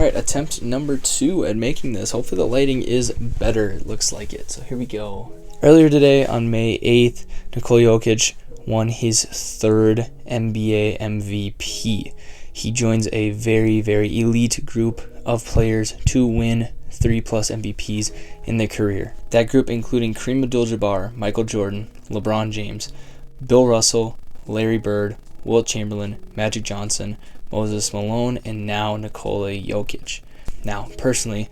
Alright, attempt number 2 at making this. Hopefully the lighting is better. It looks like it. So here we go. Earlier today on May 8th, Nikola Jokic won his 3rd NBA MVP. He joins a very, very elite group of players to win 3+ MVPs in their career. That group including Kareem Abdul-Jabbar, Michael Jordan, LeBron James, Bill Russell, Larry Bird, Wilt Chamberlain, Magic Johnson, Moses Malone, and now Nikola Jokic. Now, personally,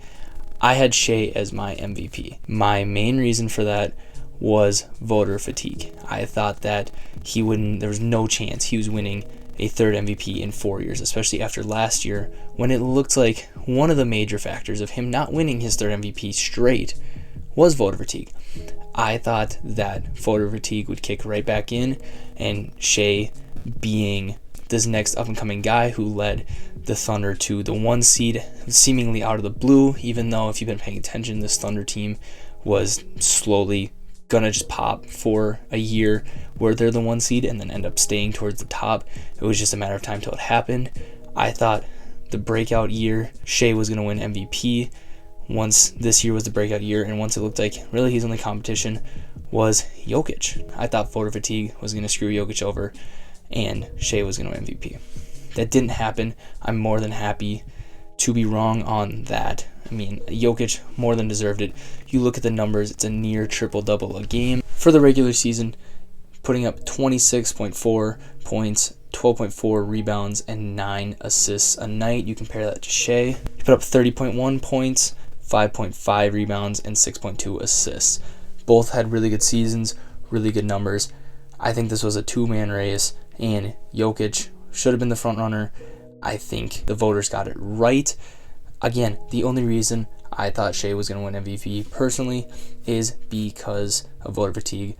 I had Shai as my MVP. My main reason for that was voter fatigue. I thought that there was no chance he was winning a 3rd MVP in 4 years, especially after last year when it looked like one of the major factors of him not winning his 3rd MVP straight was voter fatigue. I thought that voter fatigue would kick right back in, and Shai being this next up-and-coming guy who led the Thunder to the 1 seed seemingly out of the blue, even though if you've been paying attention, this Thunder team was slowly gonna just pop for a year where they're the 1 seed and then end up staying towards the top. It was just a matter of time till it happened. I thought the breakout year, Shai was gonna win MVP. Once this year was the breakout year, and once it looked like really his only competition was Jokic, I thought voter fatigue was gonna screw Jokic over and Shai was going to win MVP. That didn't happen. I'm more than happy to be wrong on that. I mean, Jokic more than deserved it. You look at the numbers, it's a near triple-double a game. For the regular season, putting up 26.4 points, 12.4 rebounds, and 9 assists a night. You compare that to Shai. He put up 30.1 points, 5.5 rebounds, and 6.2 assists. Both had really good seasons, really good numbers. I think this was a 2-man race, and Jokic should have been the front runner. I think the voters got it right. Again, the only reason I thought Shai was going to win MVP personally is because of voter fatigue.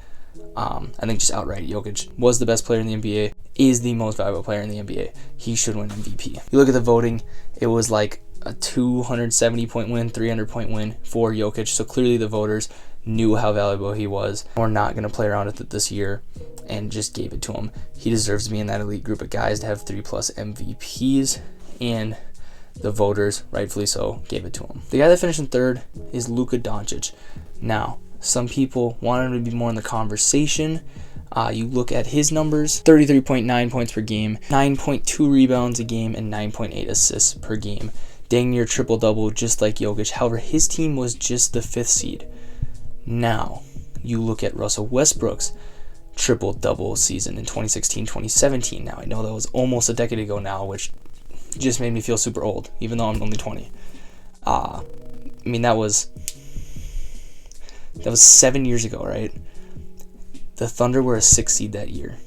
I think just outright Jokic was the best player in the NBA, is the most valuable player in the NBA. He should win MVP. You look at the voting, it was like a 270-point win, 300-point win for Jokic, so clearly the voters knew how valuable he was. We're not going to play around with it this year and just gave it to him. He deserves to be in that elite group of guys to have 3+ MVPs, and the voters, rightfully so, gave it to him. The guy that finished in 3rd is Luka Doncic. Now, some people want him to be more in the conversation. You look at his numbers, 33.9 points per game, 9.2 rebounds a game, and 9.8 assists per game. Dang near triple-double, just like Jokic. However, his team was just the 5th seed. Now, you look at Russell Westbrook's triple-double season in 2016-2017. Now, I know that was almost a decade ago now, which just made me feel super old, even though I'm only 20. I mean, that was 7 years ago, right? The Thunder were a 6th seed that year,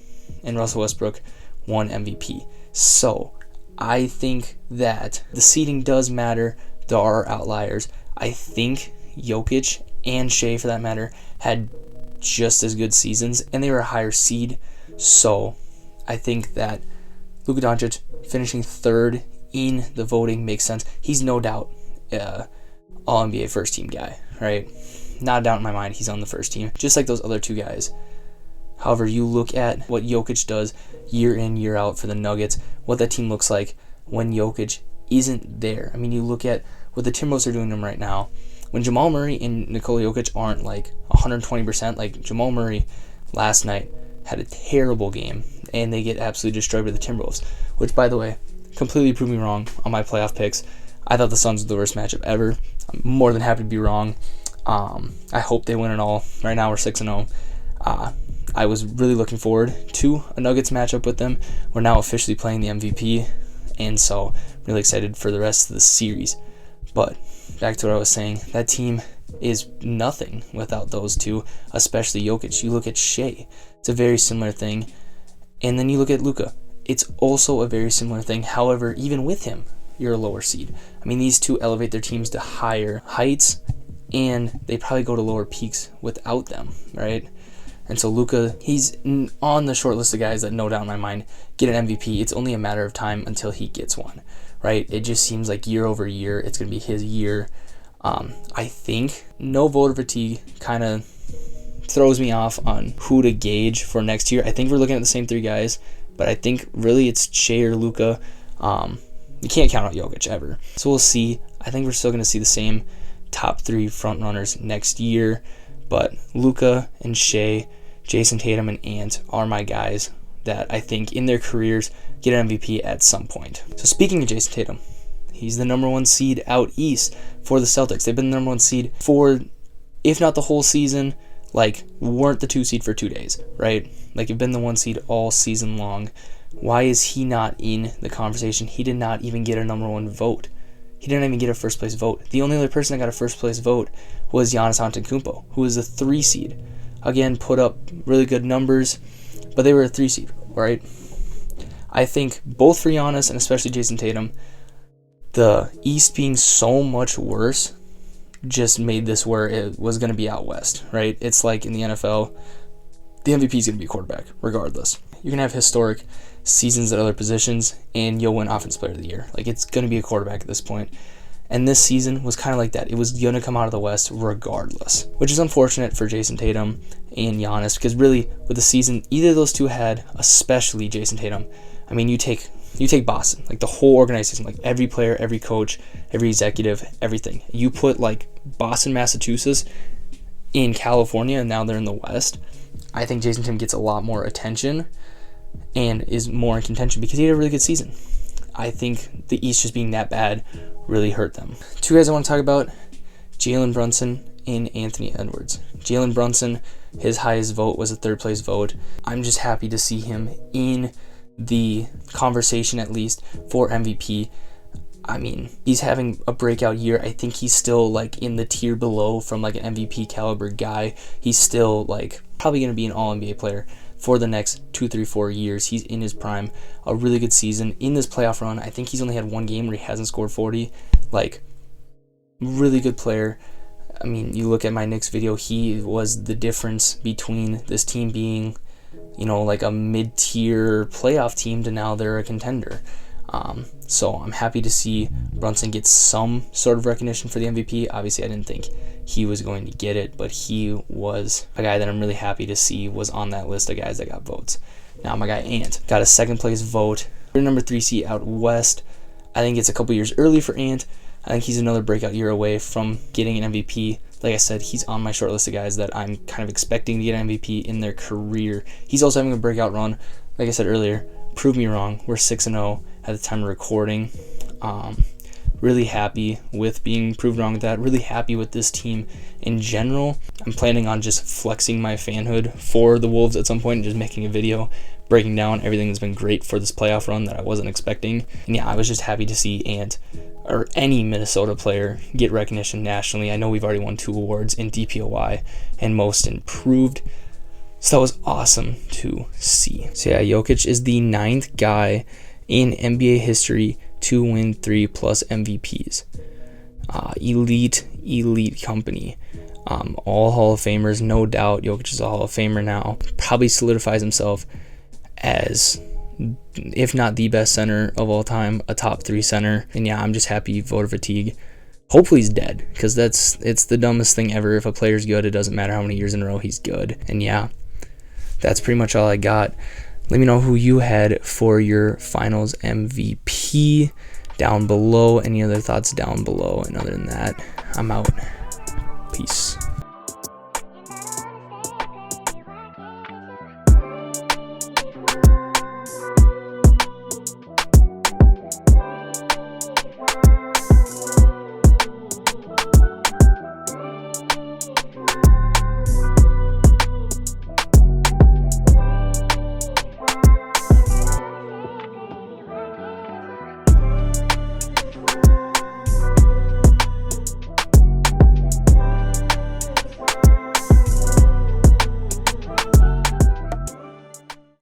and Russell Westbrook won MVP. So, I think that the seeding does matter. There are outliers. I think Jokic and Shai, for that matter, had just as good seasons, and they were a higher seed. So I think that Luka Doncic finishing 3rd in the voting makes sense. He's no doubt All-NBA first-team guy, right? Not a doubt in my mind he's on the first team, just like those other 2 guys. However, you look at what Jokic does year in, year out for the Nuggets, what that team looks like when Jokic isn't there. I mean, you look at what the Timberwolves are doing to him right now. When Jamal Murray and Nikola Jokic aren't like 120%, like Jamal Murray last night had a terrible game, and they get absolutely destroyed by the Timberwolves, which, by the way, completely proved me wrong on my playoff picks. I thought the Suns were the worst matchup ever. I'm more than happy to be wrong. I hope they win it all. Right now we're 6-0. I was really looking forward to a Nuggets matchup with them. We're now officially playing the MVP, and so I'm really excited for the rest of the series. But back to what I was saying, that team is nothing without those 2, especially Jokic. You look at Shai, it's a very similar thing. And then you look at Luka, it's also a very similar thing. However, even with him, you're a lower seed. I mean, these 2 elevate their teams to higher heights, and they probably go to lower peaks without them, right? And so Luka, he's on the short list of guys that no doubt in my mind get an MVP. It's only a matter of time until he gets one, right? It just seems like year over year, it's going to be his year. I think no voter fatigue kind of throws me off on who to gauge for next year. I think we're looking at the same 3 guys, but I think really it's Shai or Luka. You can't count out Jokic ever. So we'll see. I think we're still going to see the same top 3 front runners next year. But Luka and Shea, Jason Tatum, and Ant are my guys that I think in their careers get an MVP at some point. So speaking of Jason Tatum, he's the number 1 seed out east for the Celtics. They've been the number 1 seed for, if not the whole season, like weren't the 2 seed for 2 days, right? Like you've been the 1 seed all season long. Why is he not in the conversation? He did not even get a number 1 vote. He didn't even get a first place vote. The only other person that got a first place vote was Giannis Antetokounmpo, who was a 3 seed. Again, put up really good numbers, but they were a 3 seed, right? I think both for Giannis and especially Jason Tatum, the East being so much worse just made this where it was going to be out west, right? It's like in the NFL, the MVP is going to be a quarterback, regardless. You're going to have historic seasons at other positions, and you'll win Offensive Player of the Year. Like, it's going to be a quarterback at this point. And this season was kind of like that. It was going to come out of the West regardless, which is unfortunate for Jason Tatum and Giannis, because really, with the season either of those two had, especially Jason Tatum, I mean, you take Boston, like the whole organization, like every player, every coach, every executive, everything. You put like Boston, Massachusetts in California, and now they're in the West. I think Jason Tatum gets a lot more attention and is more in contention because he had a really good season. I think the East just being that bad really hurt them. 2 guys I want to talk about, Jalen Brunson and Anthony Edwards. Jalen Brunson, his highest vote was a 3rd place vote. I'm just happy to see him in the conversation at least for MVP. I mean, he's having a breakout year. I think he's still like in the tier below from like an MVP caliber guy. He's still like probably going to be an all-NBA player for the next 2, 3, 4 years. He's in his prime. A really good season in this playoff run. I think he's only had 1 game where he hasn't scored 40. Like, really good player. I mean, you look at my Knicks video, he was the difference between this team being, you know, like a mid-tier playoff team to now they're a contender. So I'm happy to see Brunson get some sort of recognition for the MVP. Obviously, I didn't think he was going to get it, but he was a guy that I'm really happy to see was on that list of guys that got votes. Now, my guy Ant got a 2nd place vote. We're number 3 seed out west. I think it's a couple years early for Ant. I think he's another breakout year away from getting an MVP. Like I said, he's on my short list of guys that I'm kind of expecting to get an MVP in their career. He's also having a breakout run. Like I said earlier, prove me wrong. We're 6-0 at the time of recording. Really happy with being proved wrong with that. Really happy with this team in general. I'm planning on just flexing my fanhood for the Wolves at some point and just making a video breaking down everything that's been great for this playoff run that I wasn't expecting. And yeah, I was just happy to see Ant or any Minnesota player get recognition nationally. I know we've already won 2 awards in DPOY and Most Improved. So that was awesome to see. So yeah, Jokic is the 9th guy in NBA history to win 3+ MVPs. Elite company. All Hall of Famers, no doubt. Jokic is a Hall of Famer now. Probably solidifies himself as, if not the best center of all time, a top 3 center. And yeah, I'm just happy voter fatigue. Hopefully he's dead, because it's the dumbest thing ever. If a player's good, it doesn't matter how many years in a row he's good. And yeah, that's pretty much all I got. Let me know who you had for your finals MVP down below. Any other thoughts down below? And other than that, I'm out. Peace.